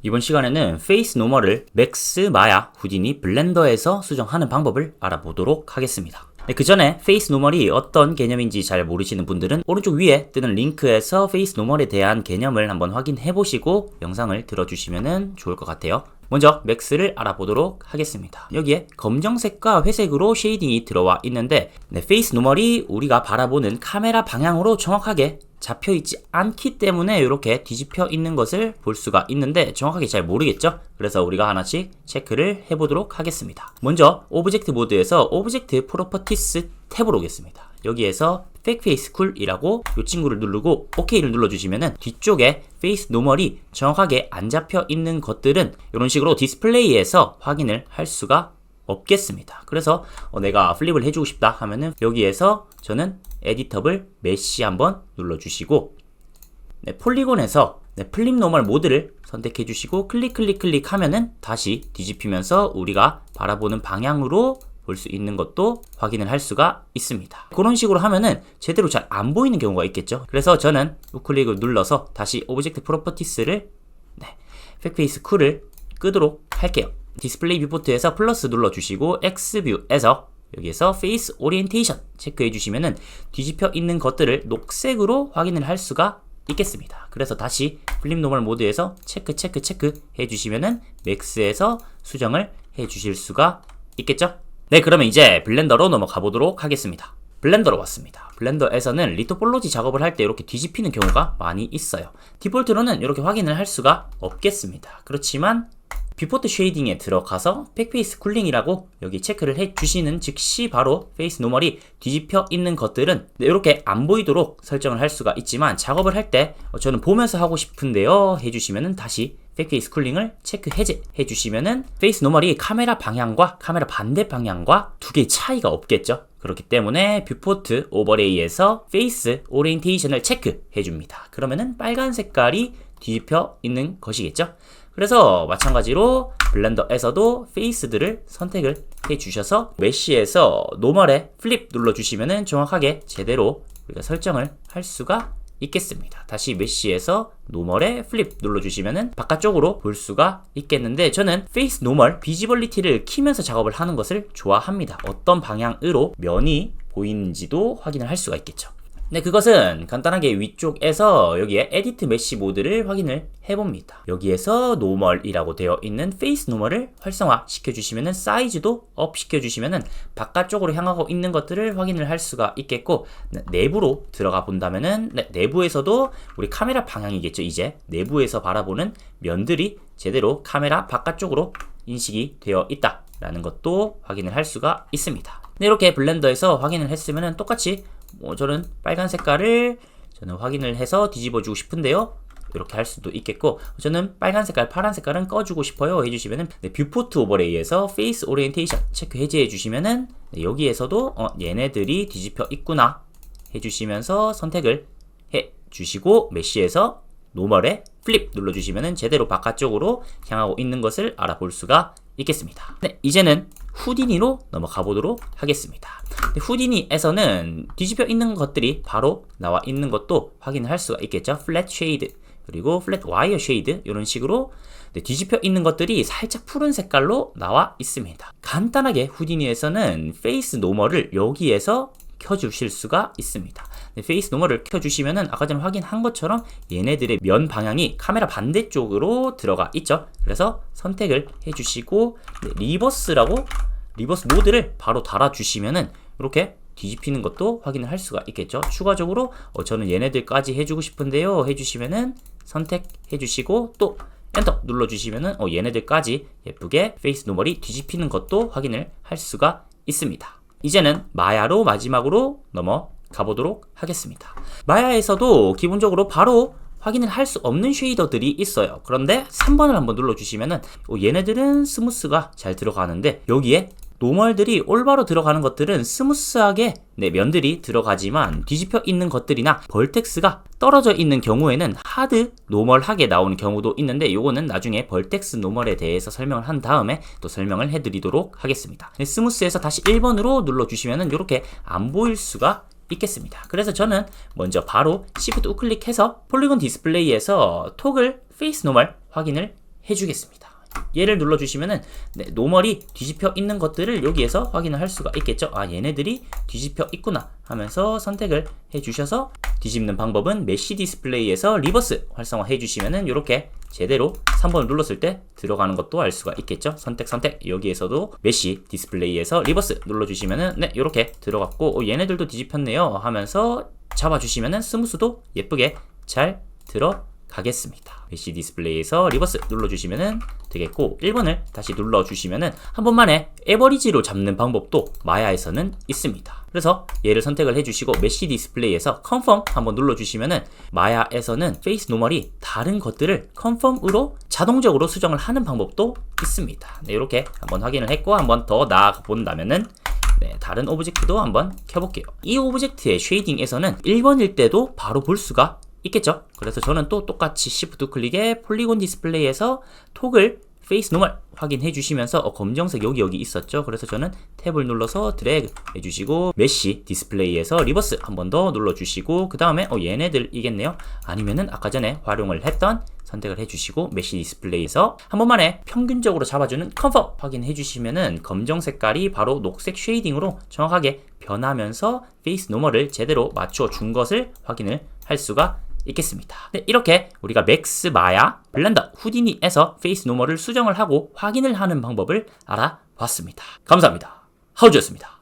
이번 시간에는 페이스 노멀을 맥스, 마야, 후디니, 블렌더에서 수정하는 방법을 알아보도록 하겠습니다. 그 전에 페이스 노멀이 어떤 개념인지 잘 모르시는 분들은 오른쪽 위에 뜨는 링크에서 페이스 노멀에 대한 개념을 한번 확인해 보시고 영상을 들어주시면 좋을 것 같아요. 먼저 맥스를 알아보도록 하겠습니다. 여기에 검정색과 회색으로 쉐이딩이 들어와 있는데 페이스 노멀이 우리가 바라보는 카메라 방향으로 정확하게 잡혀있지 않기 때문에 이렇게 뒤집혀 있는 것을 볼 수가 있는데 정확하게 잘 모르겠죠? 그래서 우리가 하나씩 체크를 해보도록 하겠습니다. 먼저 오브젝트 모드에서 오브젝트 프로퍼티스 탭으로 오겠습니다. 여기에서 Fake Face Cool이라고 이 친구를 누르고 OK를 눌러주시면은 뒤쪽에 페이스 노멀이 정확하게 안 잡혀 있는 것들은 이런 식으로 디스플레이에서 확인을 할 수가 없겠습니다. 그래서 내가 플립을 해주고 싶다 하면은 여기에서 저는 에디터블 메쉬 한번 눌러주시고 폴리곤에서 플립 노멀 모드를 선택해 주시고 클릭 하면은 다시 뒤집히면서 우리가 바라보는 방향으로 볼 수 있는 것도 확인을 할 수가 있습니다. 그런 식으로 하면은 제대로 잘 안 보이는 경우가 있겠죠. 그래서 저는 우클릭을 눌러서 다시 오브젝트 프로퍼티스를 Fake Face Cool을 끄도록 할게요. 디스플레이 뷰포트에서 플러스 눌러주시고 X뷰에서 여기에서 페이스 오리엔테이션 체크해 주시면은 뒤집혀 있는 것들을 녹색으로 확인을 할 수가 있겠습니다. 그래서 다시 플립 노멀 모드에서 체크 해 주시면은 맥스에서 수정을 해 주실 수가 있겠죠? 네, 그러면 이제 블렌더로 넘어가 보도록 하겠습니다. 블렌더로 왔습니다. 블렌더에서는 리토폴로지 작업을 할 때 이렇게 뒤집히는 경우가 많이 있어요. 디폴트로는 이렇게 확인을 할 수가 없겠습니다. 그렇지만 뷰포트 쉐이딩에 들어가서 팩페이스 쿨링이라고 여기 체크를 해주시는 즉시 바로 페이스 노멀이 뒤집혀 있는 것들은 이렇게 안 보이도록 설정을 할 수가 있지만 작업을 할 때 저는 보면서 하고 싶은데요 해주시면은 다시 팩페이스 쿨링을 체크 해제 해주시면은 페이스 노멀이 카메라 방향과 카메라 반대 방향과 두 개의 차이가 없겠죠. 그렇기 때문에 뷰포트 오버레이에서 페이스 오리엔테이션을 체크 해줍니다. 그러면은 빨간 색깔이 뒤집혀 있는 것이겠죠. 그래서 마찬가지로 블렌더에서도 페이스들을 선택을 해주셔서 메쉬에서 노멀에 플립 눌러주시면은 정확하게 제대로 우리가 설정을 할 수가 있겠습니다. 다시 메쉬에서 노멀에 플립 눌러주시면은 바깥쪽으로 볼 수가 있겠는데 저는 페이스 노멀 비지벌리티를 키면서 작업을 하는 것을 좋아합니다. 어떤 방향으로 면이 보이는지도 확인을 할 수가 있겠죠. 네, 그것은 간단하게 위쪽에서 여기에 에디트 메쉬 모드를 확인을 해봅니다. 여기에서 노멀이라고 되어 있는 페이스 노멀을 활성화 시켜주시면은 사이즈도 업 시켜주시면은 바깥쪽으로 향하고 있는 것들을 확인을 할 수가 있겠고 내부로 들어가 본다면은 내부에서도 우리 카메라 방향이겠죠. 이제 내부에서 바라보는 면들이 제대로 카메라 바깥쪽으로 인식이 되어 있다라는 것도 확인을 할 수가 있습니다. 네, 이렇게 블렌더에서 확인을 했으면은 똑같이 저는 빨간 색깔을 저는 확인을 해서 뒤집어주고 싶은데요. 이렇게 할 수도 있겠고 저는 빨간 색깔, 파란 색깔은 꺼주고 싶어요 해주시면은 뷰포트 오버레이에서 페이스 오리엔테이션 체크 해제해 주시면은 여기에서도 얘네들이 뒤집혀 있구나 해주시면서 선택을 해 주시고 메쉬에서 노멀에 플립 눌러주시면은 제대로 바깥쪽으로 향하고 있는 것을 알아볼 수가 있겠습니다. 네, 이제는 후디니로 넘어가 보도록 하겠습니다. 후디니에서는 뒤집혀 있는 것들이 바로 나와 있는 것도 확인을 할 수가 있겠죠. 플랫 쉐이드 그리고 플랫 와이어 쉐이드 이런 식으로 뒤집혀 있는 것들이 살짝 푸른 색깔로 나와 있습니다. 간단하게 후디니에서는 페이스 노멀을 여기에서 켜주실 수가 있습니다. 페이스 노멀을 켜주시면은 아까 전에 확인한 것처럼 얘네들의 면 방향이 카메라 반대쪽으로 들어가 있죠. 그래서 선택을 해주시고 리버스 모드를 바로 달아주시면은 이렇게 뒤집히는 것도 확인을 할 수가 있겠죠. 추가적으로 저는 얘네들까지 해주고 싶은데요 해주시면은 선택해주시고 또 엔터 눌러주시면은 얘네들까지 예쁘게 페이스 노멀이 뒤집히는 것도 확인을 할 수가 있습니다. 이제는 마야로 마지막으로 넘어가 보도록 하겠습니다. 마야에서도 기본적으로 바로 확인을 할 수 없는 쉐이더들이 있어요. 그런데 3번을 한번 눌러주시면은 얘네들은 스무스가 잘 들어가는데 여기에 노멀들이 올바로 들어가는 것들은 스무스하게 면들이 들어가지만 뒤집혀 있는 것들이나 벌텍스가 떨어져 있는 경우에는 하드 노멀하게 나오는 경우도 있는데 요거는 나중에 벌텍스 노멀에 대해서 설명을 한 다음에 또 설명을 해드리도록 하겠습니다. 스무스에서 다시 1번으로 눌러주시면은 이렇게 안 보일 수가 있겠습니다. 그래서 저는 먼저 바로 Shift 우클릭해서 폴리곤 디스플레이에서 토글 페이스 노멀 확인을 해주겠습니다. 얘를 눌러주시면은 노멀이 뒤집혀 있는 것들을 여기에서 확인을 할 수가 있겠죠. 아, 얘네들이 뒤집혀 있구나 하면서 선택을 해주셔서 뒤집는 방법은 메쉬 디스플레이에서 리버스 활성화 해주시면은 이렇게 제대로 3번을 눌렀을 때 들어가는 것도 알 수가 있겠죠. 선택 여기에서도 메쉬 디스플레이에서 리버스 눌러주시면은 이렇게 들어갔고 얘네들도 뒤집혔네요 하면서 잡아주시면은 스무스도 예쁘게 잘 들어가겠습니다. 메쉬 디스플레이에서 리버스 눌러주시면은 되겠고 1번을 다시 눌러주시면은 한 번만에 에버리지로 잡는 방법도 마야에서는 있습니다. 그래서 얘를 선택을 해주시고 메쉬 디스플레이에서 컨펌 한번 눌러주시면은 마야에서는 페이스 노멀이 다른 것들을 컨펌으로 자동적으로 수정을 하는 방법도 있습니다. 이렇게 한번 확인을 했고 한번 더 나아가 본다면은 다른 오브젝트도 한번 켜볼게요. 이 오브젝트의 쉐이딩에서는 1번일 때도 바로 볼 수가 있겠죠. 그래서 저는 또 똑같이 Shift 클릭에 폴리곤 디스플레이에서 톡을 페이스 노멀 확인해 주시면서 검정색 여기 있었죠. 그래서 저는 탭을 눌러서 드래그 해주시고 메쉬 디스플레이에서 리버스 한 번 더 눌러주시고 그 다음에 얘네들이겠네요. 아니면은 아까 전에 활용을 했던 선택을 해주시고 메쉬 디스플레이에서 한 번만에 평균적으로 잡아주는 컨펌 확인해 주시면은 검정 색깔이 바로 녹색 쉐이딩으로 정확하게 변하면서 페이스 노멀을 제대로 맞춰 준 것을 확인을 할 수가 있겠습니다. 이렇게 우리가 맥스 마야 블렌더 후디니에서 페이스 노멀을 수정을 하고 확인을 하는 방법을 알아봤습니다. 감사합니다. 하우즈였습니다.